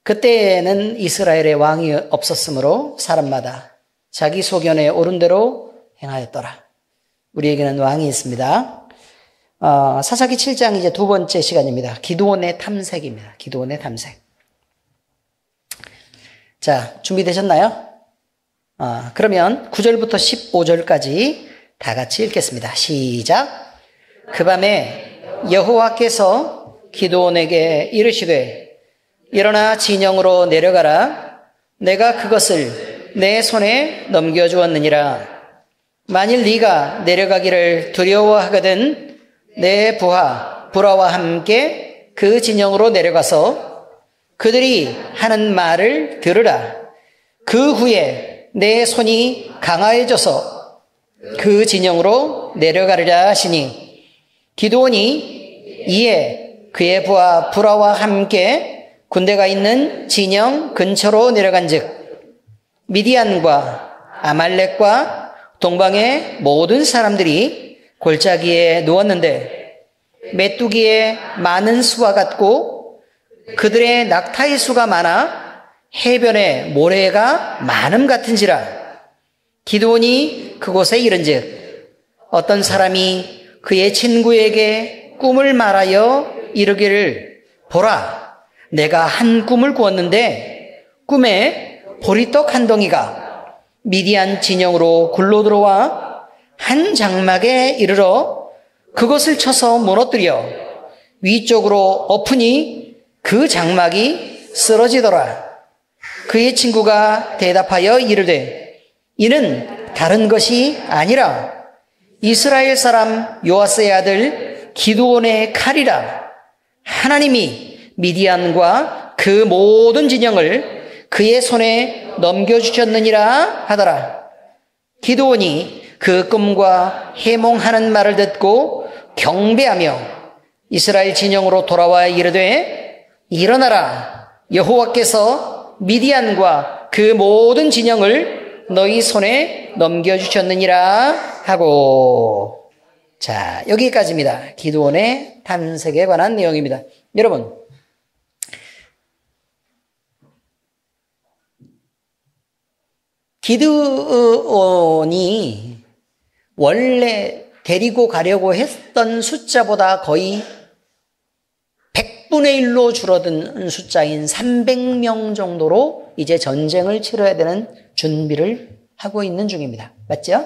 그때는 이스라엘의 왕이 없었으므로 사람마다 자기 소견에 옳은 대로 행하였더라. 우리에게는 왕이 있습니다. 사사기 7장 이제 두 번째 시간입니다. 기드온의 탐색입니다. 기드온의 탐색. 자, 준비되셨나요? 그러면 9절부터 15절까지 다 같이 읽겠습니다. 시작. 그 밤에 여호와께서 기드온에게 이르시되 일어나 진영으로 내려가라. 내가 그것을 내 손에 넘겨주었느니라. 만일 네가 내려가기를 두려워하거든 내 부하 불화와 함께 그 진영으로 내려가서 그들이 하는 말을 들으라. 그 후에 내 손이 강화해져서 그 진영으로 내려가리라 하시니 기드온이 이에 그의 부하 불화와 함께 군대가 있는 진영 근처로 내려간즉 미디안과 아말렉과 동방의 모든 사람들이 골짜기에 누웠는데 메뚜기의 많은 수와 같고 그들의 낙타의 수가 많아 해변에 모래가 많음 같은지라. 기드온이 그곳에 이른즉 어떤 사람이 그의 친구에게 꿈을 말하여 이르기를 보라, 내가 한 꿈을 꾸었는데 꿈에 보리떡 한 덩이가 미디안 진영으로 굴러 들어와 한 장막에 이르러 그것을 쳐서 무너뜨려 위쪽으로 엎으니 그 장막이 쓰러지더라. 그의 친구가 대답하여 이르되 이는 다른 것이 아니라 이스라엘 사람 요아스의 아들 기드온의 칼이라. 하나님이 미디안과 그 모든 진영을 그의 손에 넘겨주셨느니라 하더라. 기드온이 그 꿈과 해몽하는 말을 듣고 경배하며 이스라엘 진영으로 돌아와 이르되 일어나라. 여호와께서 미디안과 그 모든 진영을 너희 손에 넘겨주셨느니라 하고. 자, 여기까지입니다. 기드온의 탐색에 관한 내용입니다. 여러분, 기드온이 원래 데리고 가려고 했던 숫자보다 거의 100분의 1로 줄어든 숫자인 300명 정도로 이제 전쟁을 치러야 되는 준비를 하고 있는 중입니다. 맞죠?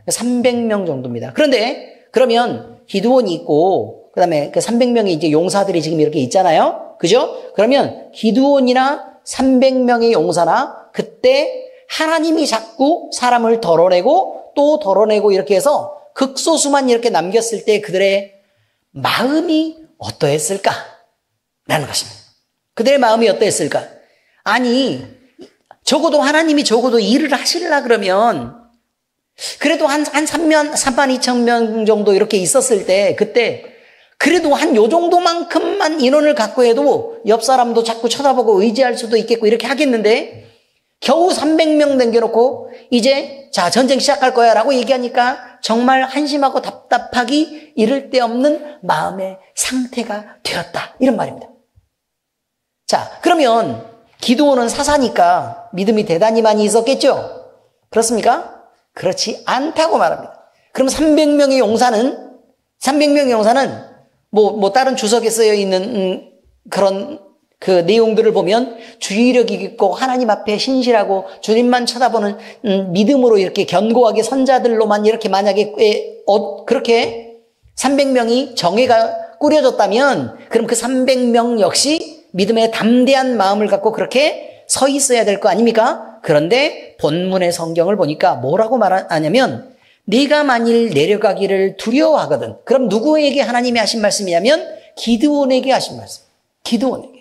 300명 정도입니다. 그런데 그러면 기드온이 있고 그다음에 그 300명의 이제 용사들이 지금 이렇게 있잖아요. 그죠? 그러면 기드온이나 300명의 용사나 그때 하나님이 자꾸 사람을 덜어내고 또 덜어내고 이렇게 해서 극소수만 이렇게 남겼을 때 그들의 마음이 어떠했을까? 라는 것입니다. 그들의 마음이 어떠했을까? 아니, 적어도 하나님이 적어도 일을 하시려 그러면 그래도 한 3만 2천 명 정도 이렇게 있었을 때 그때 그래도 한 요 정도만큼만 인원을 갖고 해도 옆 사람도 자꾸 쳐다보고 의지할 수도 있겠고 이렇게 하겠는데 겨우 300명 남겨놓고 이제 자 전쟁 시작할 거야 라고 얘기하니까 정말 한심하고 답답하기 이를 데 없는 마음의 상태가 되었다 이런 말입니다. 자, 그러면 기드온은 사사니까 믿음이 대단히 많이 있었겠죠? 그렇습니까? 그렇지 않다고 말합니다. 그럼 300명의 용사는 뭐 다른 주석에 쓰여 있는 그런 그 내용들을 보면 주의력 있고 하나님 앞에 신실하고 주님만 쳐다보는 믿음으로 이렇게 견고하게 선자들로만 이렇게 만약에 그렇게 300명이 정예가 꾸려졌다면 그럼 그 300명 역시 믿음의 담대한 마음을 갖고 그렇게 서 있어야 될 거 아닙니까? 그런데 본문의 성경을 보니까 뭐라고 말하냐면 네가 만일 내려가기를 두려워하거든. 그럼 누구에게 하나님이 하신 말씀이냐면 기드온에게 하신 말씀. 기드온에게.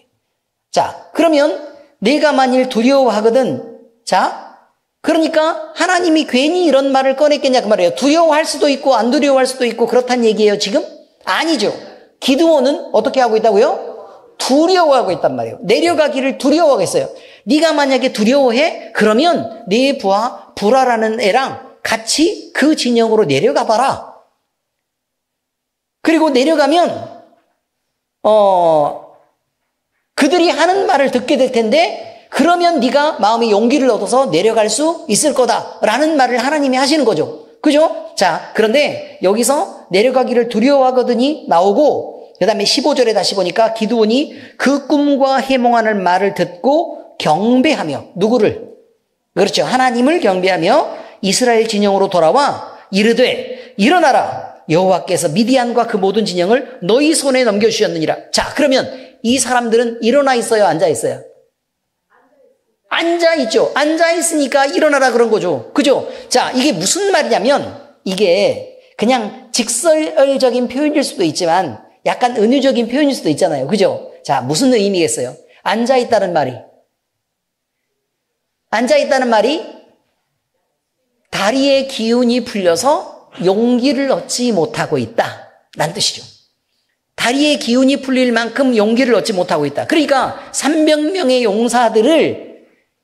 자, 그러면 내가 만일 두려워하거든. 자, 그러니까 하나님이 괜히 이런 말을 꺼냈겠냐 그 말이에요. 두려워할 수도 있고 안 두려워할 수도 있고 그렇다는 얘기예요 지금? 아니죠. 기드온은 어떻게 하고 있다고요? 두려워하고 있단 말이에요. 내려가기를 두려워하겠어요. 네가 만약에 두려워해? 그러면 네 부하 불화라는 애랑 같이 그 진영으로 내려가 봐라. 그리고 내려가면 그들이 하는 말을 듣게 될 텐데 그러면 네가 마음의 용기를 얻어서 내려갈 수 있을 거다라는 말을 하나님이 하시는 거죠. 그죠? 자, 그런데 여기서 내려가기를 두려워하거든이 나오고 그 다음에 15절에 다시 보니까 기드온이 그 꿈과 해몽하는 말을 듣고 경배하며 누구를? 그렇죠. 하나님을 경배하며 이스라엘 진영으로 돌아와 이르되 일어나라. 여호와께서 미디안과 그 모든 진영을 너희 손에 넘겨주셨느니라. 자, 그러면 이 사람들은 일어나 있어요? 앉아 있어요? 앉아 있죠. 앉아 있으니까 일어나라 그런 거죠. 그죠? 자, 이게 무슨 말이냐면 이게 그냥 직설적인 표현일 수도 있지만 약간 은유적인 표현일 수도 있잖아요. 그죠? 자, 무슨 의미겠어요? 앉아 있다는 말이 다리의 기운이 풀려서 용기를 얻지 못하고 있다 라는 뜻이죠. 다리의 기운이 풀릴 만큼 용기를 얻지 못하고 있다. 그러니까 300명의 용사들을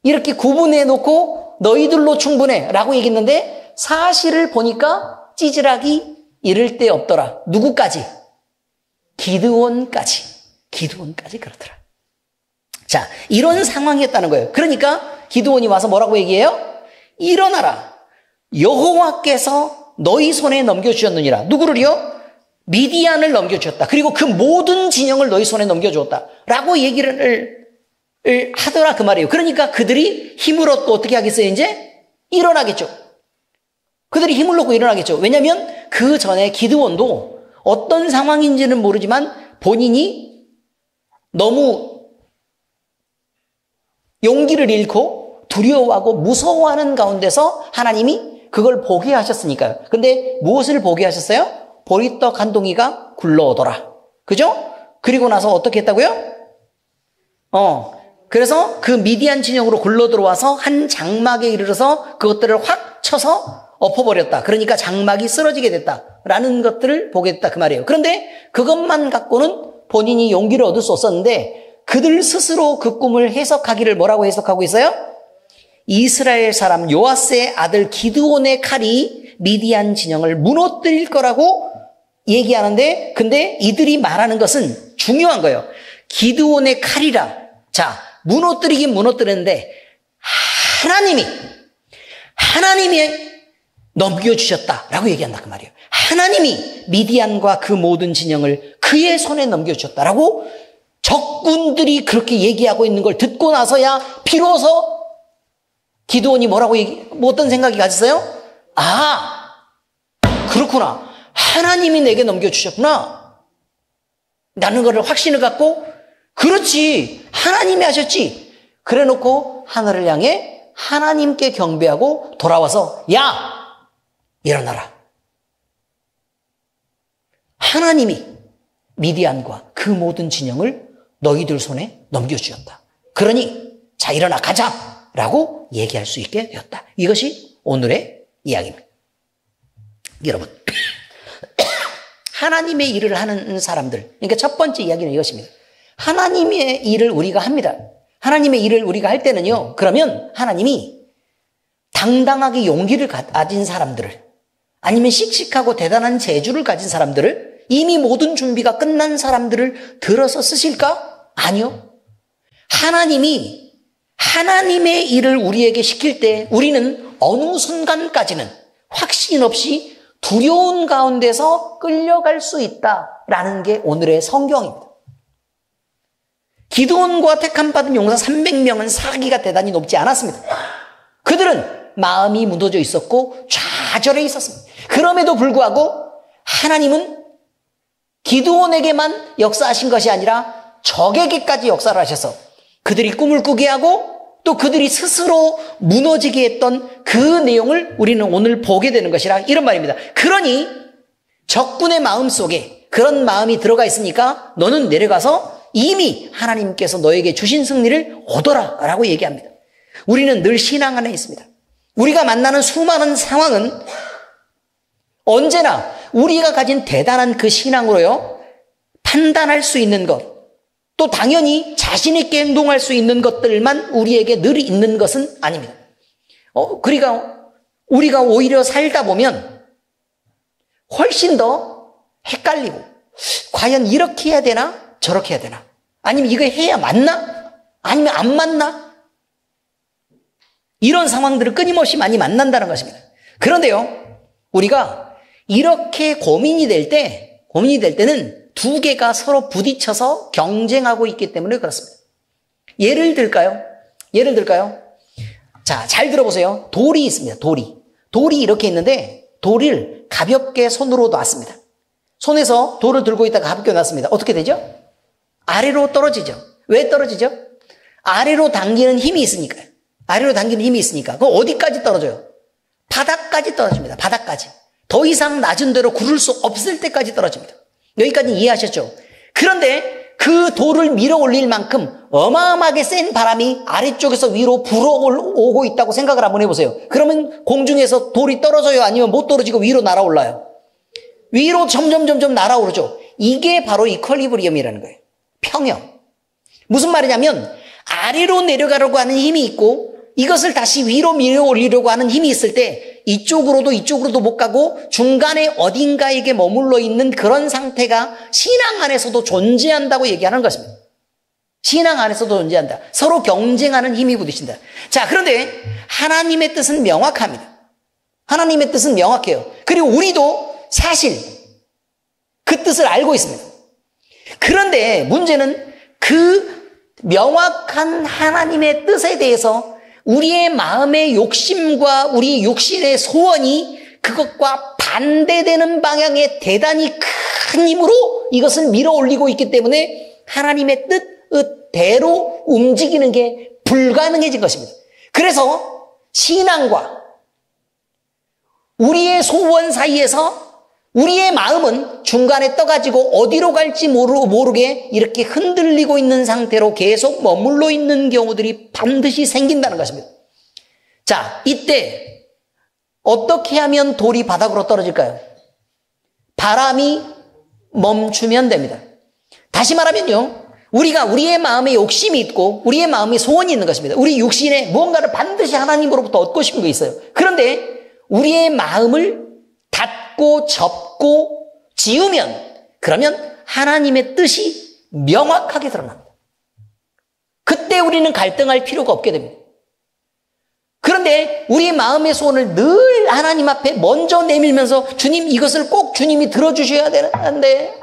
이렇게 구분해 놓고 너희들로 충분해 라고 얘기했는데 사실을 보니까 찌질하기 이를 데 없더라. 누구까지? 기드온까지 그렇더라. 자, 이런 상황이었다는 거예요. 그러니까 기드온이 와서 뭐라고 얘기해요? 일어나라. 여호와께서 너희 손에 넘겨주셨느니라. 누구를요? 미디안을 넘겨주었다. 그리고 그 모든 진영을 너희 손에 넘겨주었다. 라고 얘기를 하더라 그 말이에요. 그러니까 그들이 힘을 얻고 어떻게 하겠어요? 이제 일어나겠죠. 그들이 힘을 얻고 일어나겠죠. 왜냐하면 그 전에 기드온도 어떤 상황인지는 모르지만 본인이 너무 용기를 잃고 두려워하고 무서워하는 가운데서 하나님이 그걸 보게 하셨으니까요. 근데 무엇을 보게 하셨어요? 보리떡 한 동이가 굴러오더라. 그죠? 그리고 나서 어떻게 했다고요? 그래서 그 미디안 진영으로 굴러 들어와서 한 장막에 이르러서 그것들을 확 쳐서 엎어버렸다. 그러니까 장막이 쓰러지게 됐다라는 것들을 보게 됐다 그 말이에요. 그런데 그것만 갖고는 본인이 용기를 얻을 수 없었는데 그들 스스로 그 꿈을 해석하기를 뭐라고 해석하고 있어요? 이스라엘 사람 요아스의 아들 기드온의 칼이 미디안 진영을 무너뜨릴 거라고 얘기하는데 근데 이들이 말하는 것은 중요한 거예요. 기드온의 칼이라. 자, 무너뜨리긴 무너뜨리는데 하나님이 넘겨주셨다라고 얘기한다 그 말이에요. 하나님이 미디안과 그 모든 진영을 그의 손에 넘겨주셨다라고 적군들이 그렇게 얘기하고 있는 걸 듣고 나서야 비로소 기드온이 뭐라고 어떤 생각이 가졌어요? 아, 그렇구나. 하나님이 내게 넘겨주셨구나. 라는 거를 확신을 갖고 그렇지. 하나님이 하셨지. 그래 놓고 하늘을 향해 하나님께 경배하고 돌아와서 야! 일어나라. 하나님이 미디안과 그 모든 진영을 너희들 손에 넘겨주셨다. 그러니 자 일어나 가자 라고 얘기할 수 있게 되었다. 이것이 오늘의 이야기입니다. 여러분 하나님의 일을 하는 사람들, 그러니까 첫 번째 이야기는 이것입니다. 하나님의 일을 우리가 합니다. 하나님의 일을 우리가 할 때는요, 그러면 하나님이 당당하게 용기를 가진 사람들을, 아니면 씩씩하고 대단한 재주를 가진 사람들을, 이미 모든 준비가 끝난 사람들을 들어서 쓰실까? 아니요. 하나님이 하나님의 일을 우리에게 시킬 때 우리는 어느 순간까지는 확신 없이 두려운 가운데서 끌려갈 수 있다라는 게 오늘의 성경입니다. 기드온과 택함받은 용사 300명은 사기가 대단히 높지 않았습니다. 그들은 마음이 무너져 있었고 좌절해 있었습니다. 그럼에도 불구하고 하나님은 기드온에게만 역사하신 것이 아니라 적에게까지 역사를 하셔서 그들이 꿈을 꾸게 하고 또 그들이 스스로 무너지게 했던 그 내용을 우리는 오늘 보게 되는 것이라 이런 말입니다. 그러니 적군의 마음속에 그런 마음이 들어가 있으니까 너는 내려가서 이미 하나님께서 너에게 주신 승리를 얻어라 라고 얘기합니다. 우리는 늘 신앙 안에 있습니다. 우리가 만나는 수많은 상황은 언제나 우리가 가진 대단한 그 신앙으로요 판단할 수 있는 것, 또 당연히 자신 있게 행동할 수 있는 것들만 우리에게 늘 있는 것은 아닙니다. 그러니까 우리가 오히려 살다 보면 훨씬 더 헷갈리고 과연 이렇게 해야 되나 저렇게 해야 되나 아니면 이거 해야 맞나? 아니면 안 맞나? 이런 상황들을 끊임없이 많이 만난다는 것입니다. 그런데요, 우리가 이렇게 고민이 될 때는 두 개가 서로 부딪혀서 경쟁하고 있기 때문에 그렇습니다. 예를 들까요? 자, 잘 들어보세요. 돌이 있습니다. 돌이 이렇게 있는데 돌을 가볍게 손으로 놨습니다. 손에서 돌을 들고 있다가 가볍게 놨습니다. 어떻게 되죠? 아래로 떨어지죠. 왜 떨어지죠? 아래로 당기는 힘이 있으니까요. 그럼 어디까지 떨어져요? 바닥까지 떨어집니다. 바닥까지. 더 이상 낮은 데로 구를 수 없을 때까지 떨어집니다. 여기까지 이해하셨죠? 그런데 그 돌을 밀어 올릴 만큼 어마어마하게 센 바람이 아래쪽에서 위로 불어오고 있다고 생각을 한번 해보세요. 그러면 공중에서 돌이 떨어져요? 아니면 못 떨어지고 위로 날아올라요? 위로 점점 날아오르죠. 이게 바로 이퀄리브리엄이라는 거예요. 평형. 무슨 말이냐면 아래로 내려가려고 하는 힘이 있고 이것을 다시 위로 밀어 올리려고 하는 힘이 있을 때 이쪽으로도 못 가고 중간에 어딘가에게 머물러 있는 그런 상태가 신앙 안에서도 존재한다고 얘기하는 것입니다. 신앙 안에서도 존재한다. 서로 경쟁하는 힘이 부딪힌다. 자, 그런데 하나님의 뜻은 명확합니다. 하나님의 뜻은 명확해요. 그리고 우리도 사실 그 뜻을 알고 있습니다. 그런데 문제는 그 명확한 하나님의 뜻에 대해서 우리의 마음의 욕심과 우리 육신의 소원이 그것과 반대되는 방향의 대단히 큰 힘으로 이것을 밀어 올리고 있기 때문에 하나님의 뜻대로 움직이는 게 불가능해진 것입니다. 그래서 신앙과 우리의 소원 사이에서 우리의 마음은 중간에 떠가지고 어디로 갈지 모르게 이렇게 흔들리고 있는 상태로 계속 머물러 있는 경우들이 반드시 생긴다는 것입니다. 자, 이때 어떻게 하면 돌이 바닥으로 떨어질까요? 바람이 멈추면 됩니다. 다시 말하면요, 우리가 우리의 마음에 욕심이 있고 우리의 마음에 소원이 있는 것입니다. 우리 육신에 무언가를 반드시 하나님으로부터 얻고 싶은 게 있어요. 그런데 우리의 마음을 닫고 접고 지우면 그러면 하나님의 뜻이 명확하게 드러납니다. 그때 우리는 갈등할 필요가 없게 됩니다. 그런데 우리의 마음의 소원을 늘 하나님 앞에 먼저 내밀면서 주님 이것을 꼭 주님이 들어주셔야 되는데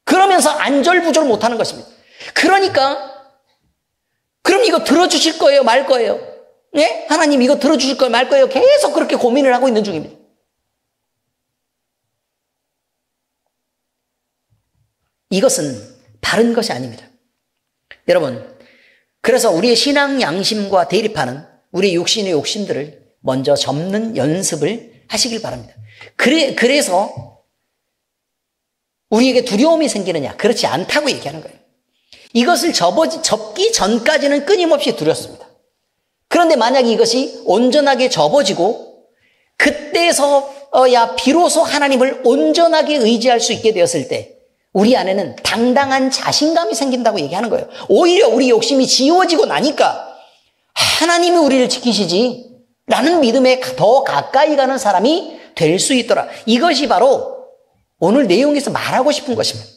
그러면서 안절부절 못하는 것입니다. 그러니까 그럼 이거 들어주실 거예요? 말 거예요? 예? 하나님 이거 들어주실 거예요? 말 거예요? 계속 그렇게 고민을 하고 있는 중입니다. 이것은 바른 것이 아닙니다. 여러분, 그래서 우리의 신앙 양심과 대립하는 우리의 육신의 욕심들을 먼저 접는 연습을 하시길 바랍니다. 그래서 우리에게 두려움이 생기느냐? 그렇지 않다고 얘기하는 거예요. 이것을 접기 전까지는 끊임없이 두렵습니다. 그런데 만약에 이것이 온전하게 접어지고 그때서야 비로소 하나님을 온전하게 의지할 수 있게 되었을 때 우리 안에는 당당한 자신감이 생긴다고 얘기하는 거예요. 오히려 우리 욕심이 지워지고 나니까 하나님이 우리를 지키시지 라는 믿음에 더 가까이 가는 사람이 될 수 있더라. 이것이 바로 오늘 내용에서 말하고 싶은 것입니다.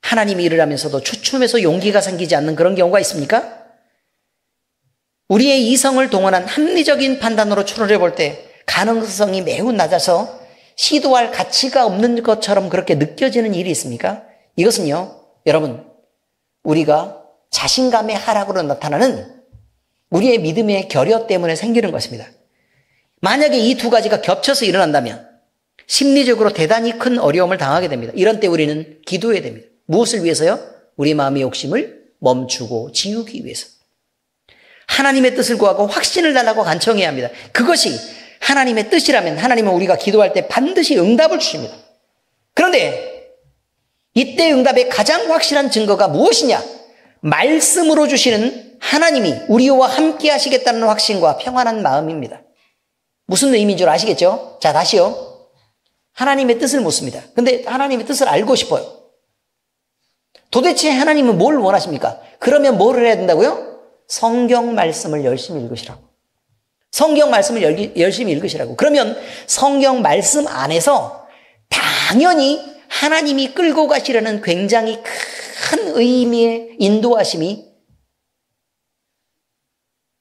하나님이 일을 하면서도 추춤해서 용기가 생기지 않는 그런 경우가 있습니까? 우리의 이성을 동원한 합리적인 판단으로 추론해 볼 때 가능성이 매우 낮아서 시도할 가치가 없는 것처럼 그렇게 느껴지는 일이 있습니까? 이것은요, 여러분, 우리가 자신감의 하락으로 나타나는 우리의 믿음의 결여 때문에 생기는 것입니다. 만약에 이 두 가지가 겹쳐서 일어난다면 심리적으로 대단히 큰 어려움을 당하게 됩니다. 이런 때 우리는 기도해야 됩니다. 무엇을 위해서요? 우리 마음의 욕심을 멈추고 지우기 위해서. 하나님의 뜻을 구하고 확신을 달라고 간청해야 합니다. 그것이 하나님의 뜻이라면 하나님은 우리가 기도할 때 반드시 응답을 주십니다. 그런데 이때 응답의 가장 확실한 증거가 무엇이냐? 말씀으로 주시는 하나님이 우리와 함께 하시겠다는 확신과 평안한 마음입니다. 무슨 의미인 줄 아시겠죠? 자, 다시요. 하나님의 뜻을 묻습니다. 근데 하나님의 뜻을 알고 싶어요. 도대체 하나님은 뭘 원하십니까? 그러면 뭘 해야 된다고요? 성경 말씀을 열심히 읽으시라고. 성경 말씀을 열심히 읽으시라고. 그러면 성경 말씀 안에서 당연히 하나님이 끌고 가시려는 굉장히 큰 의미의 인도하심이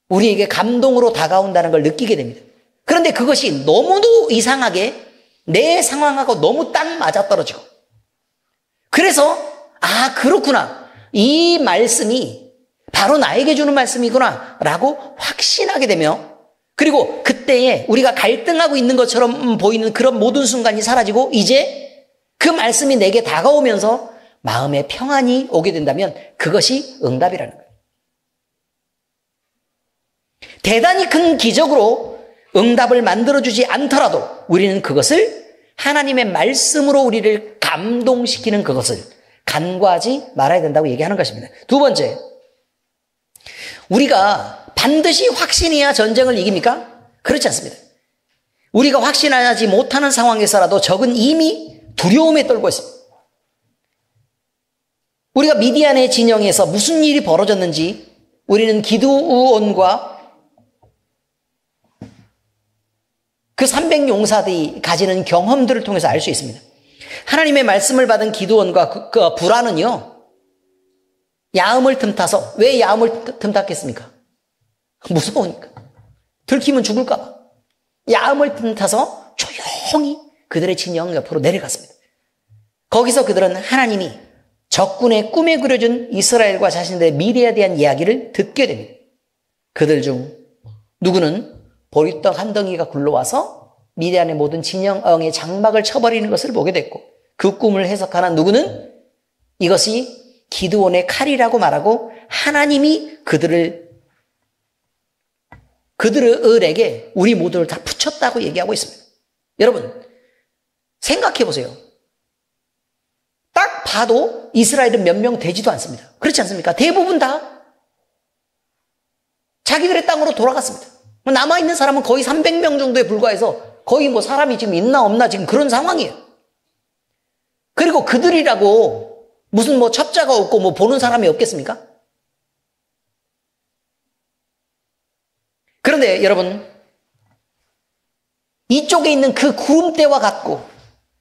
우리에게 감동으로 다가온다는 걸 느끼게 됩니다. 그런데 그것이 너무도 이상하게 내 상황하고 너무 딱 맞아떨어지고, 그래서 그렇구나, 이 말씀이 바로 나에게 주는 말씀이구나 라고 확신하게 되며, 그리고 그때에 우리가 갈등하고 있는 것처럼 보이는 그런 모든 순간이 사라지고 이제 그 말씀이 내게 다가오면서 마음에 평안이 오게 된다면 그것이 응답이라는 거예요. 대단히 큰 기적으로 응답을 만들어주지 않더라도 우리는 그것을 하나님의 말씀으로 우리를 감동시키는 그것을 간과하지 말아야 된다고 얘기하는 것입니다. 두 번째, 우리가 반드시 확신해야 전쟁을 이깁니까? 그렇지 않습니다. 우리가 확신하지 못하는 상황에서라도 적은 이미 두려움에 떨고 있습니다. 우리가 미디안의 진영에서 무슨 일이 벌어졌는지 우리는 기드온과 그 300용사들이 가지는 경험들을 통해서 알 수 있습니다. 하나님의 말씀을 받은 기드온과 그 불안은요, 야음을 틈타서, 왜 야음을 틈탔겠습니까? 무서우니까. 들키면 죽을까 봐. 야음을 틈타서 조용히 그들의 진영 옆으로 내려갔습니다. 거기서 그들은 하나님이 적군의 꿈에 그려준 이스라엘과 자신들의 미래에 대한 이야기를 듣게 됩니다. 그들 중 누구는 보리떡 한 덩이가 굴러와서 미디안의 모든 진영의 장막을 쳐버리는 것을 보게 됐고, 그 꿈을 해석하는 누구는 이것이 기드온의 칼이라고 말하고 하나님이 그들에게 우리 모두를 다 붙였다고 얘기하고 있습니다. 여러분, 생각해 보세요. 딱 봐도 이스라엘은 몇 명 되지도 않습니다. 그렇지 않습니까? 대부분 다 자기들의 땅으로 돌아갔습니다. 남아있는 사람은 거의 300명 정도에 불과해서 거의 뭐 사람이 지금 있나 없나 지금 그런 상황이에요. 그리고 그들이라고 무슨 뭐 첩자가 없고 뭐 보는 사람이 없겠습니까? 그런데 여러분, 이쪽에 있는 그 구름대와 같고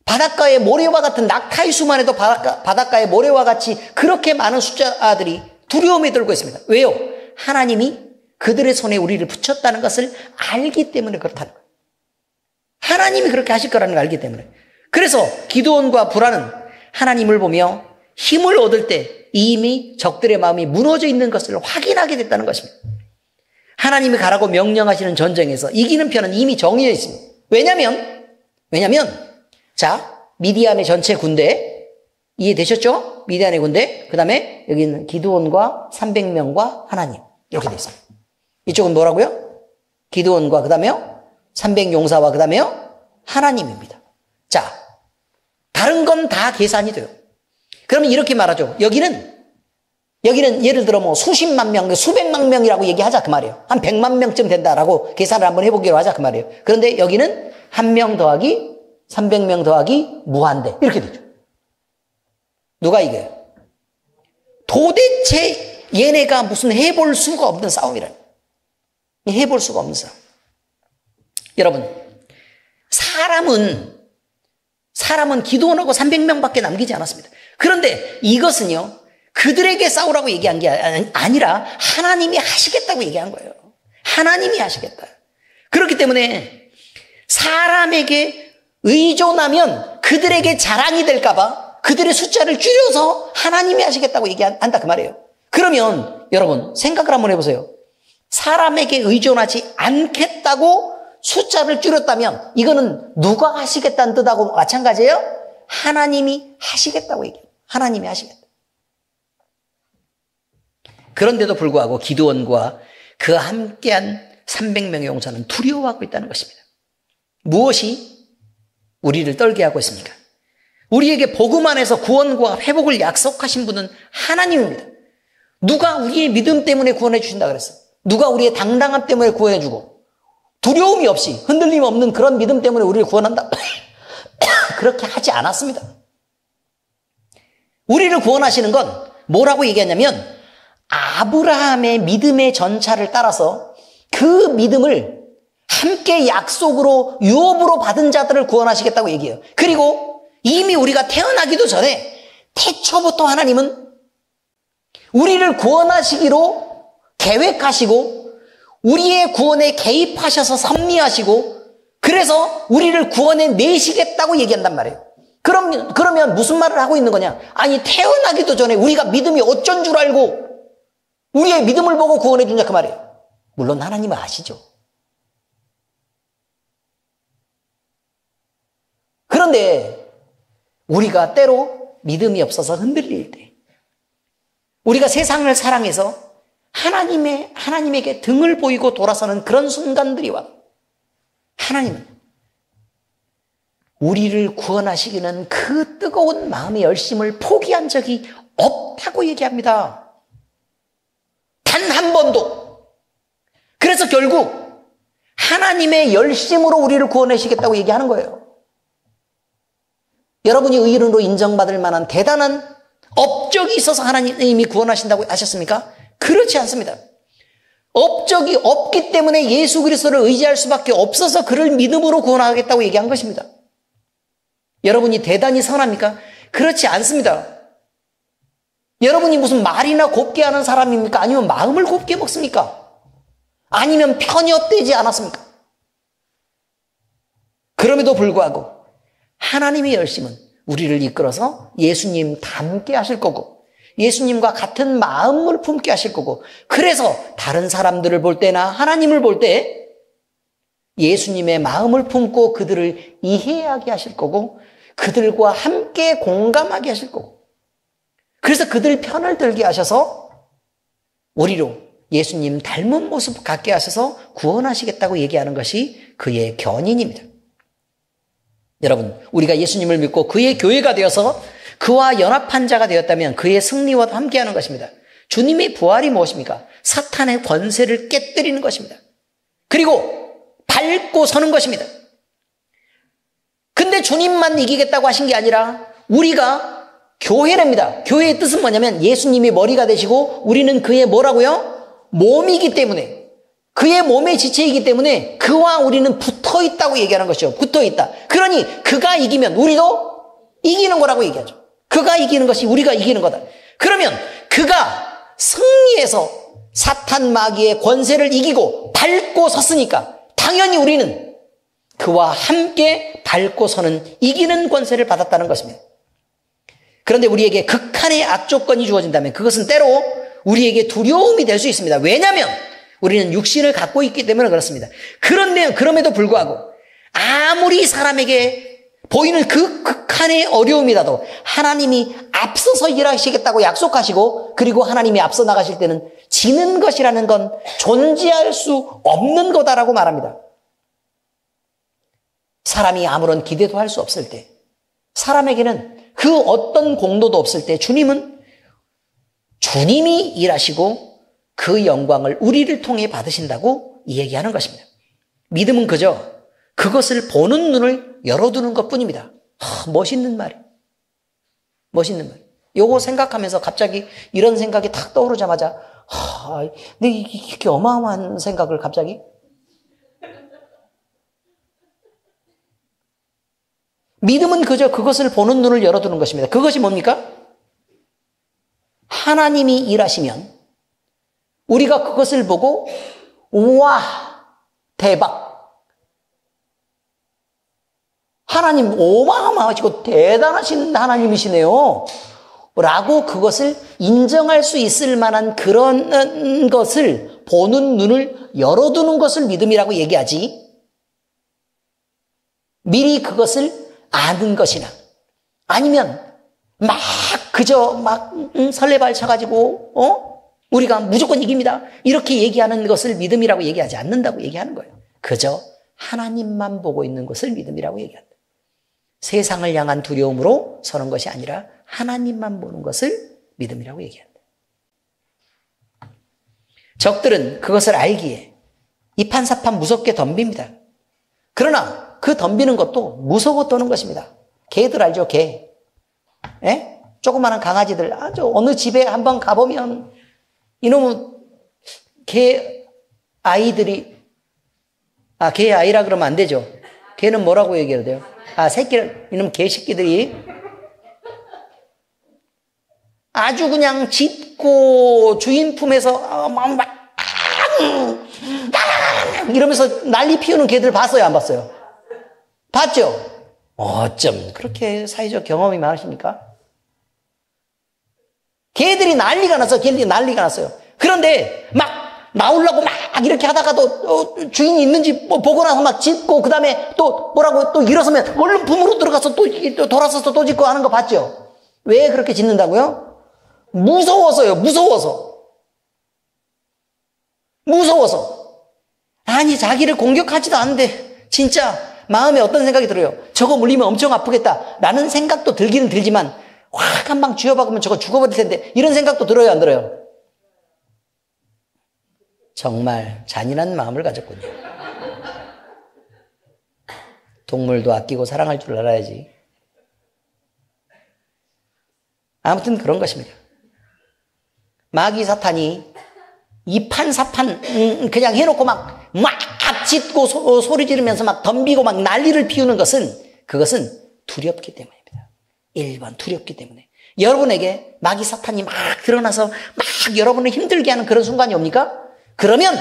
바닷가의 모래와 같은 낙타의 수만 해도 바닷가의 모래와 같이 그렇게 많은 숫자들이 두려움에 떨고 있습니다. 왜요? 하나님이 그들의 손에 우리를 붙였다는 것을 알기 때문에 그렇다는 거예요. 하나님이 그렇게 하실 거라는 걸 알기 때문에. 그래서 기드온과 불안은 하나님을 보며 힘을 얻을 때 이미 적들의 마음이 무너져 있는 것을 확인하게 됐다는 것입니다. 하나님이 가라고 명령하시는 전쟁에서 이기는 편은 이미 정해져 있습니다. 왜냐면 자, 미디안의 전체 군대 이해되셨죠? 미디안의 군대, 그 다음에 여기는 기드온과 300명과 하나님, 이렇게 되어 있습니다. 이쪽은 뭐라고요? 기드온과 그 다음에요 300용사와 그 다음에요 하나님입니다. 자, 다른 건 다 계산이 돼요. 그러면 이렇게 말하죠. 여기는 예를 들어 뭐 수십만 명, 수백만 명이라고 얘기하자 그 말이에요. 한 100만 명쯤 된다라고 계산을 한번 해보기로 하자 그 말이에요. 그런데 여기는 1명 더하기 300명 더하기 무한대, 이렇게 되죠. 누가 이겨요? 도대체 얘네가 무슨 해볼 수가 없는 싸움이라니. 해볼 수가 없는 싸움. 여러분, 사람은 기드온하고 300명밖에 남기지 않았습니다. 그런데 이것은요, 그들에게 싸우라고 얘기한 게 아니라 하나님이 하시겠다고 얘기한 거예요. 하나님이 하시겠다. 그렇기 때문에 사람에게 의존하면 그들에게 자랑이 될까봐 그들의 숫자를 줄여서 하나님이 하시겠다고 얘기한다 그 말이에요. 그러면 여러분 생각을 한번 해보세요. 사람에게 의존하지 않겠다고 숫자를 줄였다면 이거는 누가 하시겠다는 뜻하고 마찬가지예요? 하나님이 하시겠다고 얘기해요. 하나님이 하시겠다. 그런데도 불구하고 기드온과 그 함께한 300명의 용사는 두려워하고 있다는 것입니다. 무엇이 우리를 떨게 하고 있습니까? 우리에게 복음 안에서 구원과 회복을 약속하신 분은 하나님입니다. 누가 우리의 믿음 때문에 구원해 주신다 그랬어요. 누가 우리의 당당함 때문에 구원해 주고 두려움이 없이 흔들림 없는 그런 믿음 때문에 우리를 구원한다. 그렇게 하지 않았습니다. 우리를 구원하시는 건 뭐라고 얘기하냐면 아브라함의 믿음의 전차를 따라서 그 믿음을 함께 약속으로 유업으로 받은 자들을 구원하시겠다고 얘기해요. 그리고 이미 우리가 태어나기도 전에 태초부터 하나님은 우리를 구원하시기로 계획하시고 우리의 구원에 개입하셔서 섭리하시고 그래서 우리를 구원해 내시겠다고 얘기한단 말이에요. 그러면 무슨 말을 하고 있는 거냐? 아니, 태어나기도 전에 우리가 믿음이 어쩐 줄 알고 우리의 믿음을 보고 구원해 주냐 그 말이에요. 물론 하나님은 아시죠. 그런데 우리가 때로 믿음이 없어서 흔들릴 때, 우리가 세상을 사랑해서 하나님에게 등을 보이고 돌아서는 그런 순간들이 와요. 하나님은 우리를 구원하시기는 그 뜨거운 마음의 열심을 포기한 적이 없다고 얘기합니다. 단 한 번도. 그래서 결국 하나님의 열심으로 우리를 구원하시겠다고 얘기하는 거예요. 여러분이 의인으로 인정받을 만한 대단한 업적이 있어서 하나님이 구원하신다고 하셨습니까? 그렇지 않습니다. 업적이 없기 때문에 예수 그리스도를 의지할 수밖에 없어서 그를 믿음으로 구원하겠다고 얘기한 것입니다. 여러분이 대단히 선합니까? 그렇지 않습니다. 여러분이 무슨 말이나 곱게 하는 사람입니까? 아니면 마음을 곱게 먹습니까? 아니면 편협되지 않았습니까? 그럼에도 불구하고 하나님의 열심은 우리를 이끌어서 예수님 닮게 하실 거고 예수님과 같은 마음을 품게 하실 거고 그래서 다른 사람들을 볼 때나 하나님을 볼 때 예수님의 마음을 품고 그들을 이해하게 하실 거고 그들과 함께 공감하게 하실 거고 그래서 그들 편을 들게 하셔서 우리로 예수님 닮은 모습 갖게 하셔서 구원하시겠다고 얘기하는 것이 그의 견인입니다. 여러분, 우리가 예수님을 믿고 그의 교회가 되어서 그와 연합한 자가 되었다면 그의 승리와 함께하는 것입니다. 주님의 부활이 무엇입니까? 사탄의 권세를 깨뜨리는 것입니다. 그리고 밟고 서는 것입니다. 근데 주님만 이기겠다고 하신 게 아니라 우리가 교회랍니다. 교회의 뜻은 뭐냐면 예수님이 머리가 되시고 우리는 그의 뭐라고요? 몸이기 때문에 그의 몸의 지체이기 때문에 그와 우리는 붙어있다고 얘기하는 것이죠. 붙어있다. 그러니 그가 이기면 우리도 이기는 거라고 얘기하죠. 그가 이기는 것이 우리가 이기는 거다. 그러면 그가 승리해서 사탄 마귀의 권세를 이기고 밟고 섰으니까 당연히 우리는 그와 함께 밟고 서는 이기는 권세를 받았다는 것입니다. 그런데 우리에게 극한의 악조건이 주어진다면 그것은 때로 우리에게 두려움이 될 수 있습니다. 왜냐하면 우리는 육신을 갖고 있기 때문에 그렇습니다. 그럼에도 불구하고 아무리 사람에게 보이는 그 극한의 어려움이라도 하나님이 앞서서 일하시겠다고 약속하시고 그리고 하나님이 앞서 나가실 때는 지는 것이라는 건 존재할 수 없는 거다라고 말합니다. 사람이 아무런 기대도 할 수 없을 때 사람에게는 그 어떤 공로도 없을 때 주님이 일하시고 그 영광을 우리를 통해 받으신다고 얘기하는 것입니다. 믿음은 그저 그것을 보는 눈을 열어두는 것뿐입니다. 멋있는 말이에요. 멋있는 말. 요거 생각하면서 갑자기 이런 생각이 탁 떠오르자마자 근데 이렇게 어마어마한 생각을 갑자기 믿음은 그저 그것을 보는 눈을 열어두는 것입니다. 그것이 뭡니까? 하나님이 일하시면 우리가 그것을 보고 우와 대박 하나님 어마어마하시고 대단하신 하나님이시네요 라고 그것을 인정할 수 있을 만한 그런 것을 보는 눈을 열어두는 것을 믿음이라고 얘기하지 미리 그것을 아는 것이나 아니면 막 그저 설레발 쳐가지고 우리가 무조건 이깁니다 이렇게 얘기하는 것을 믿음이라고 얘기하지 않는다고 얘기하는 거예요. 그저 하나님만 보고 있는 것을 믿음이라고 얘기한다. 세상을 향한 두려움으로 서는 것이 아니라 하나님만 보는 것을 믿음이라고 얘기한다. 적들은 그것을 알기에 이판사판 무섭게 덤빕니다. 그러나 그 덤비는 것도 무서워 떠는 것입니다. 개들 알죠? 개. 예? 조그마한 강아지들 아주 어느 집에 한번 가보면 이놈은 개 아이들이 개 아이라 그러면 안 되죠. 개는 뭐라고 얘기해야 돼요? 새끼를, 이놈 개새끼들이 아주 그냥 짖고 주인 품에서 이러면서 난리 피우는 개들 봤어요, 안 봤어요? 봤죠? 어쩜 그렇게 사회적 경험이 많으십니까? 개들이 난리가 났어요. 그런데 막 나오려고 막 이렇게 하다가도 주인이 있는지 보고 나서 막 짖고, 그 다음에 또 뭐라고 또 일어서면 얼른 품으로 들어가서 또 돌아서서 또 짖고 하는 거 봤죠? 왜 그렇게 짖는다고요? 무서워서요. 무서워서. 아니, 자기를 공격하지도 않는데 진짜 마음에 어떤 생각이 들어요? 저거 물리면 엄청 아프겠다 라는 생각도 들기는 들지만 확 한 방 쥐어박으면 저거 죽어버릴 텐데, 이런 생각도 들어요, 안 들어요? 정말 잔인한 마음을 가졌군요. 동물도 아끼고 사랑할 줄 알아야지. 아무튼 그런 것입니다. 마귀 사탄이 이판사판 그냥 해놓고 막 짖고 소리 지르면서 막 덤비고 막 난리를 피우는 그것은 두렵기 때문입니다. 1번 두렵기 때문에. 여러분에게 마귀 사탄이 막 드러나서 막 여러분을 힘들게 하는 그런 순간이 옵니까? 그러면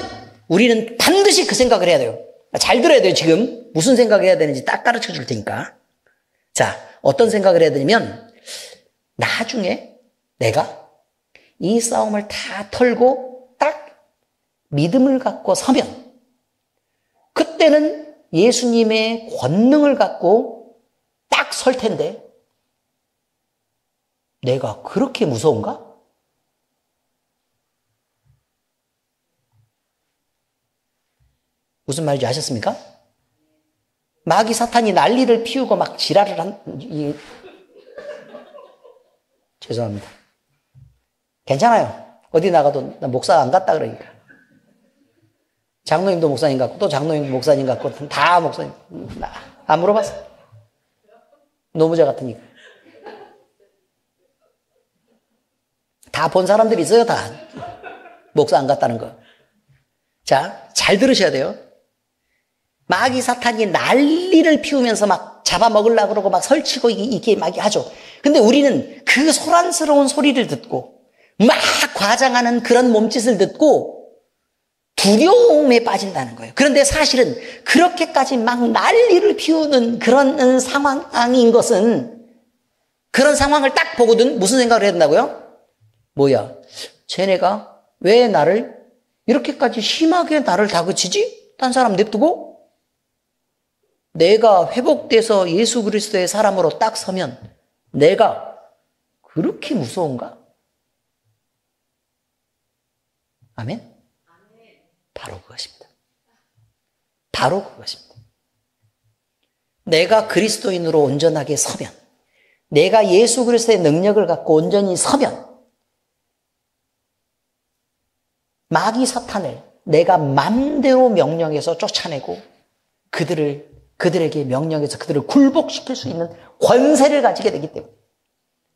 우리는 반드시 그 생각을 해야 돼요. 잘 들어야 돼요. 지금 무슨 생각을 해야 되는지 딱 가르쳐 줄 테니까. 자, 어떤 생각을 해야 되냐면, 나중에 내가 이 싸움을 다 털고 딱 믿음을 갖고 서면, 그때는 예수님의 권능을 갖고 딱 설 텐데, 내가 그렇게 무서운가? 무슨 말인지 아셨습니까? 마귀 사탄이 난리를 피우고 막 지랄을 죄송합니다. 괜찮아요. 어디 나가도 나 목사 안 갔다 그러니까. 장로님도 목사님 같고, 또 장로님도 목사님 같고, 다 목사님. 안 물어봤어. 노무자 같으니까. 다 본 사람들이 있어요, 다. 목사 안 갔다는 거. 자, 잘 들으셔야 돼요. 마귀 사탄이 난리를 피우면서 막 잡아먹으려고 그러고 막 설치고 이렇게 막 하죠. 근데 우리는 그 소란스러운 소리를 듣고 막 과장하는 그런 몸짓을 듣고 두려움에 빠진다는 거예요. 그런데 사실은 그렇게까지 막 난리를 피우는 그런 상황인 것은, 그런 상황을 딱 보거든 무슨 생각을 해야 된다고요? 뭐야, 쟤네가 왜 나를 이렇게까지 심하게 나를 다그치지? 딴 사람 냅두고? 내가 회복돼서 예수 그리스도의 사람으로 딱 서면 내가 그렇게 무서운가? 아멘? 바로 그것입니다. 바로 그것입니다. 내가 그리스도인으로 온전하게 서면, 내가 예수 그리스도의 능력을 갖고 온전히 서면, 마귀 사탄을 내가 맘대로 명령해서 쫓아내고 그들에게 명령해서 그들을 굴복시킬 수 있는 권세를 가지게 되기 때문에,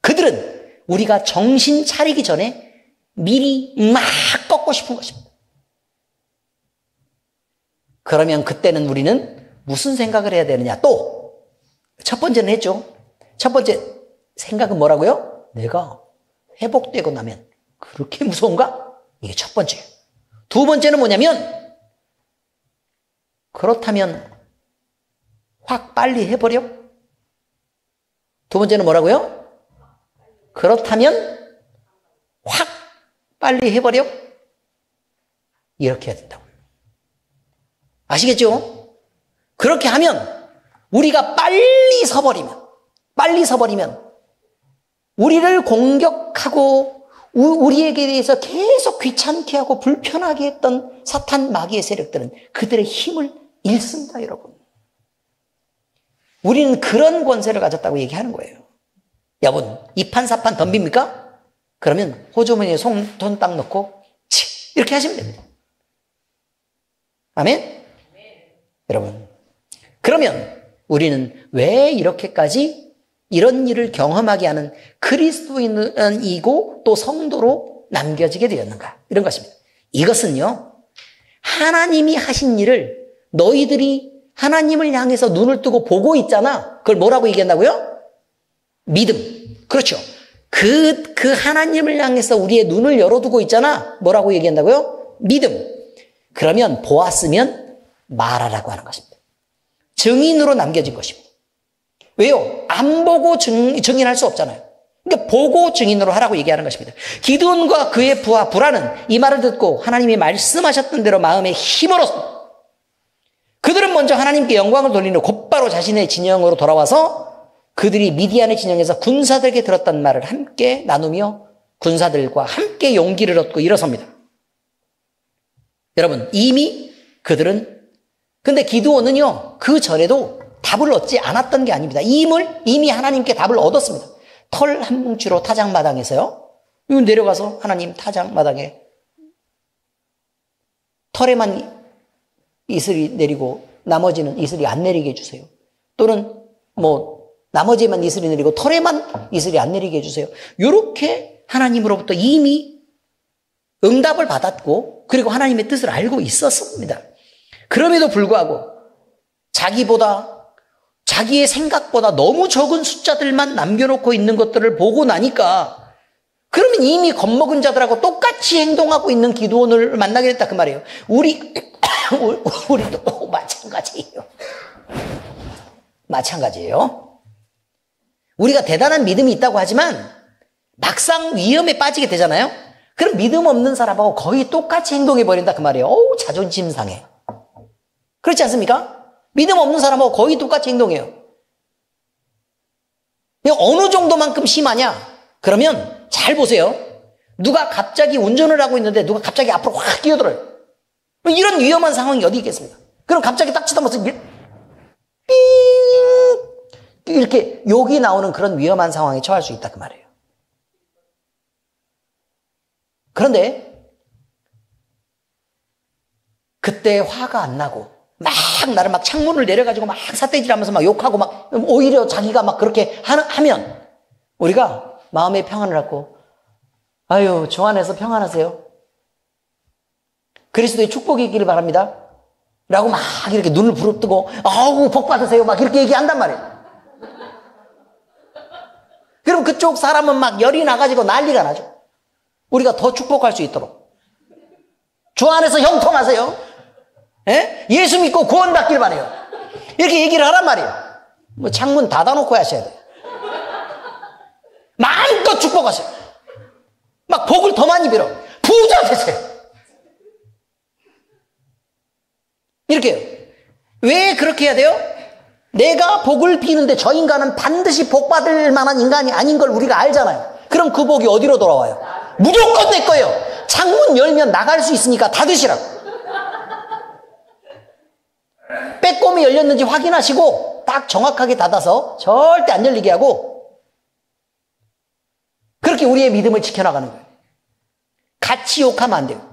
그들은 우리가 정신 차리기 전에 미리 막 꺾고 싶은 것입니다. 그러면 그때는 우리는 무슨 생각을 해야 되느냐? 또 첫 번째는 했죠. 첫 번째 생각은 뭐라고요? 내가 회복되고 나면 그렇게 무서운가? 이게 첫 번째예요. 두 번째는 뭐냐면, 그렇다면 확 빨리 해버려? 두 번째는 뭐라고요? 그렇다면 확 빨리 해버려? 이렇게 해야 된다고. 아시겠죠? 그렇게 하면, 우리가 빨리 서버리면 우리를 공격하고 우리에게 대해서 계속 귀찮게 하고 불편하게 했던 사탄 마귀의 세력들은 그들의 힘을 잃습니다, 여러분. 우리는 그런 권세를 가졌다고 얘기하는 거예요. 여러분, 이판사판 덤빕니까? 그러면 호주머니에 손 딱 넣고 치! 이렇게 하시면 됩니다. 아멘? 여러분, 그러면 우리는 왜 이렇게까지 이런 일을 경험하게 하는 그리스도인이고 또 성도로 남겨지게 되었는가? 이런 것입니다. 이것은요, 하나님이 하신 일을 너희들이 하나님을 향해서 눈을 뜨고 보고 있잖아. 그걸 뭐라고 얘기한다고요? 믿음. 그렇죠. 그 하나님을 향해서 우리의 눈을 열어두고 있잖아. 뭐라고 얘기한다고요? 믿음. 그러면 보았으면 말하라고 하는 것입니다. 증인으로 남겨진 것입니다. 왜요? 안 보고 증인할 수 없잖아요. 그러니까 보고 증인으로 하라고 얘기하는 것입니다. 기드온과 그의 부하 불하는 이 말을 듣고 하나님이 말씀하셨던 대로 마음에 힘을 얻었습니다. 그들은 먼저 하나님께 영광을 돌리는 후 곧바로 자신의 진영으로 돌아와서 그들이 미디안의 진영에서 군사들에게 들었던 말을 함께 나누며 군사들과 함께 용기를 얻고 일어섭니다. 여러분, 이미 그들은, 근데 기드온은요, 그 전에도 답을 얻지 않았던 게 아닙니다. 이미 하나님께 답을 얻었습니다. 털 한 뭉치로 타작마당에서요, 내려가서 하나님 타작마당에 털에만 이슬이 내리고 나머지는 이슬이 안 내리게 해주세요. 또는 나머지에만 이슬이 내리고 털에만 이슬이 안 내리게 해주세요. 이렇게 하나님으로부터 이미 응답을 받았고 그리고 하나님의 뜻을 알고 있었습니다. 그럼에도 불구하고 자기의 생각보다 너무 적은 숫자들만 남겨놓고 있는 것들을 보고 나니까 그러면 이미 겁먹은 자들하고 똑같이 행동하고 있는 기드온을 만나게 됐다 그 말이에요. 우리도 마찬가지예요. 우리가 대단한 믿음이 있다고 하지만 막상 위험에 빠지게 되잖아요. 그럼 믿음 없는 사람하고 거의 똑같이 행동해버린다 그 말이에요. 자존심 상해. 그렇지 않습니까? 믿음 없는 사람하고 거의 똑같이 행동해요. 어느 정도만큼 심하냐? 그러면 잘 보세요. 누가 갑자기 운전을 하고 있는데 누가 갑자기 앞으로 확 끼어들어요. 이런 위험한 상황이 어디 있겠습니까? 그럼 갑자기 딱 치다면서 이렇게 욕이 나오는 그런 위험한 상황에 처할 수 있다 그 말이에요. 그런데 그때 화가 안 나고 나를 창문을 내려가지고 삿대질하면서 욕하고 오히려 자기가 그렇게 하면 우리가 마음의 평안을 갖고 아유 주 안에서 평안하세요. 그리스도의 축복이 있기를 바랍니다. 라고 이렇게 눈을 부릅뜨고 아우 복 받으세요 이렇게 얘기한단 말이에요. 그럼 그쪽 사람은 열이 나가지고 난리가 나죠. 우리가 더 축복할 수 있도록 주 안에서 형통하세요. 예수 믿고 구원받길 바래요. 이렇게 얘기를 하란 말이에요. 창문 닫아놓고 하셔야 돼요. 마음껏 축복하세요. 복을 더 많이 빌어. 부자 되세요. 이렇게요. 왜 그렇게 해야 돼요? 내가 복을 비는데 저 인간은 반드시 복 받을 만한 인간이 아닌 걸 우리가 알잖아요. 그럼 그 복이 어디로 돌아와요? 무조건 내 거예요. 창문 열면 나갈 수 있으니까 닫으시라고. 빼꼼히 열렸는지 확인하시고 딱 정확하게 닫아서 절대 안 열리게 하고 그렇게 우리의 믿음을 지켜나가는 거예요. 같이 욕하면 안 돼요.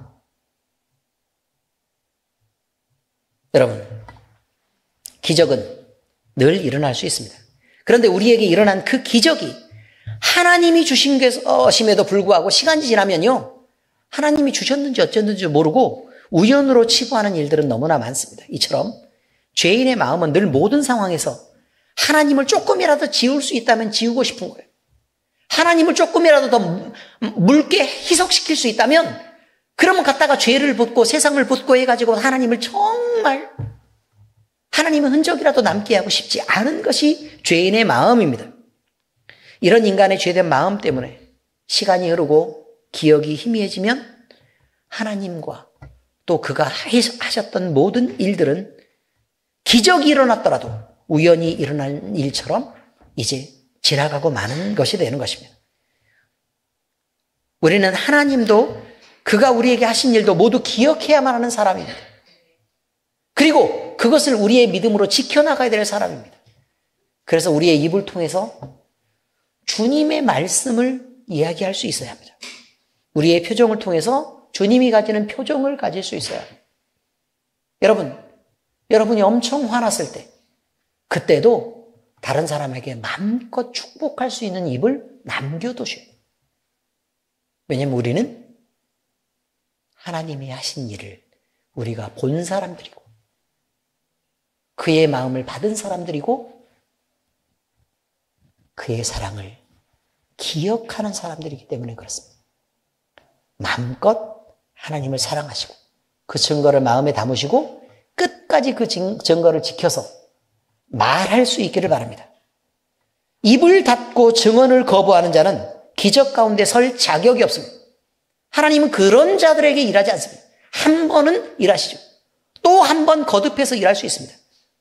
여러분, 기적은 늘 일어날 수 있습니다. 그런데 우리에게 일어난 그 기적이 하나님이 주신 것임에도 불구하고 시간이 지나면요, 하나님이 주셨는지 어쨌는지 모르고 우연으로 치부하는 일들은 너무나 많습니다. 이처럼 죄인의 마음은 늘 모든 상황에서 하나님을 조금이라도 지울 수 있다면 지우고 싶은 거예요. 하나님을 조금이라도 더 묽게 희석시킬 수 있다면 그러면 갖다가 죄를 붓고 세상을 붓고 해가지고 하나님을 정말 하나님의 흔적이라도 남게 하고 싶지 않은 것이 죄인의 마음입니다. 이런 인간의 죄된 마음 때문에 시간이 흐르고 기억이 희미해지면 하나님과 또 그가 하셨던 모든 일들은 기적이 일어났더라도 우연히 일어난 일처럼 이제 지나가고 마는 것이 되는 것입니다. 우리는 하나님도 그가 우리에게 하신 일도 모두 기억해야만 하는 사람입니다. 그리고 그것을 우리의 믿음으로 지켜나가야 될 사람입니다. 그래서 우리의 입을 통해서 주님의 말씀을 이야기할 수 있어야 합니다. 우리의 표정을 통해서 주님이 가지는 표정을 가질 수 있어야 합니다. 여러분이 엄청 화났을 때 그때도 다른 사람에게 마음껏 축복할 수 있는 입을 남겨두셔야 돼요. 왜냐하면 우리는 하나님이 하신 일을 우리가 본 사람들이고 그의 마음을 받은 사람들이고 그의 사랑을 기억하는 사람들이기 때문에 그렇습니다. 마음껏 하나님을 사랑하시고 그 증거를 마음에 담으시고 끝까지 그 증거를 지켜서 말할 수 있기를 바랍니다. 입을 닫고 증언을 거부하는 자는 기적 가운데 설 자격이 없습니다. 하나님은 그런 자들에게 일하지 않습니다. 한 번은 일하시죠. 또 한 번 거듭해서 일할 수 있습니다.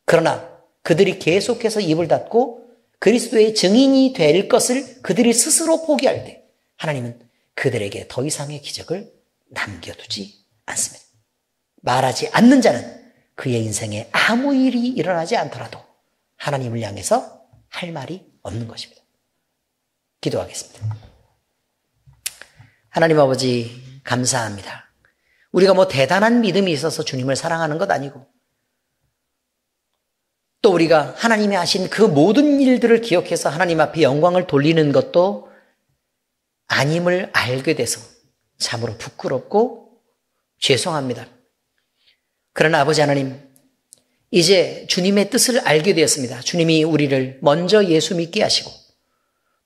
그러나 그들이 계속해서 입을 닫고 그리스도의 증인이 될 것을 그들이 스스로 포기할 때 하나님은 그들에게 더 이상의 기적을 남겨두지 않습니다. 말하지 않는 자는 그의 인생에 아무 일이 일어나지 않더라도 하나님을 향해서 할 말이 없는 것입니다. 기도하겠습니다. 하나님 아버지 감사합니다. 우리가 뭐 대단한 믿음이 있어서 주님을 사랑하는 것 아니고 또 우리가 하나님이 하신 그 모든 일들을 기억해서 하나님 앞에 영광을 돌리는 것도 아님을 알게 돼서 참으로 부끄럽고 죄송합니다. 그러나 아버지 하나님, 이제 주님의 뜻을 알게 되었습니다. 주님이 우리를 먼저 예수 믿게 하시고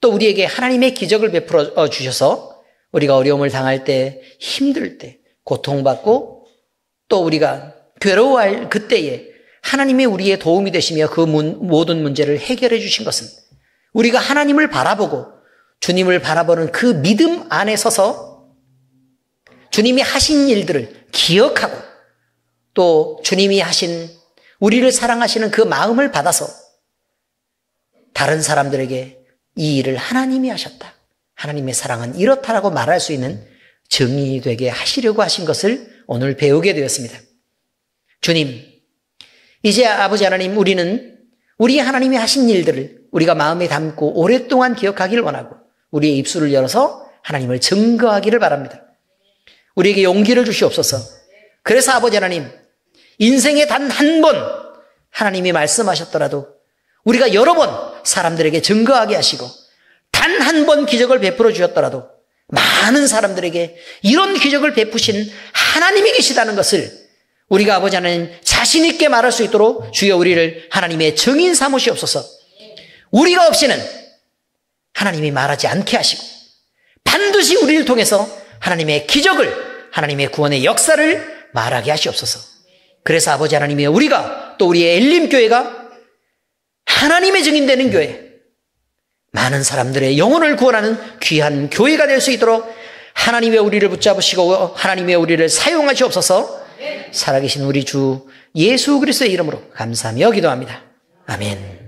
또 우리에게 하나님의 기적을 베풀어 주셔서 우리가 어려움을 당할 때, 힘들 때, 고통받고 또 우리가 괴로워할 그때에 하나님이 우리의 도움이 되시며 그 모든 문제를 해결해 주신 것은 우리가 하나님을 바라보고 주님을 바라보는 그 믿음 안에 서서 주님이 하신 일들을 기억하고 또 주님이 하신 우리를 사랑하시는 그 마음을 받아서 다른 사람들에게 이 일을 하나님이 하셨다. 하나님의 사랑은 이렇다라고 말할 수 있는 증인이 되게 하시려고 하신 것을 오늘 배우게 되었습니다. 주님, 이제 아버지 하나님, 우리는 우리 하나님이 하신 일들을 우리가 마음에 담고 오랫동안 기억하기를 원하고 우리의 입술을 열어서 하나님을 증거하기를 바랍니다. 우리에게 용기를 주시옵소서. 그래서 아버지 하나님, 인생에 단 한 번 하나님이 말씀하셨더라도 우리가 여러 번 사람들에게 증거하게 하시고 단 한 번 기적을 베풀어 주셨더라도 많은 사람들에게 이런 기적을 베푸신 하나님이 계시다는 것을 우리가 아버지 하나님 자신 있게 말할 수 있도록 주여 우리를 하나님의 증인 삼으시옵소서. 우리가 없이는 하나님이 말하지 않게 하시고 반드시 우리를 통해서 하나님의 기적을, 하나님의 구원의 역사를 말하게 하시옵소서. 그래서 아버지 하나님이 우리가 또 우리의 엘림교회가 하나님의 증인되는 교회, 많은 사람들의 영혼을 구원하는 귀한 교회가 될 수 있도록 하나님의 우리를 붙잡으시고 하나님의 우리를 사용하시옵소서. 살아계신 우리 주 예수 그리스도의 이름으로 감사하며 기도합니다. 아멘.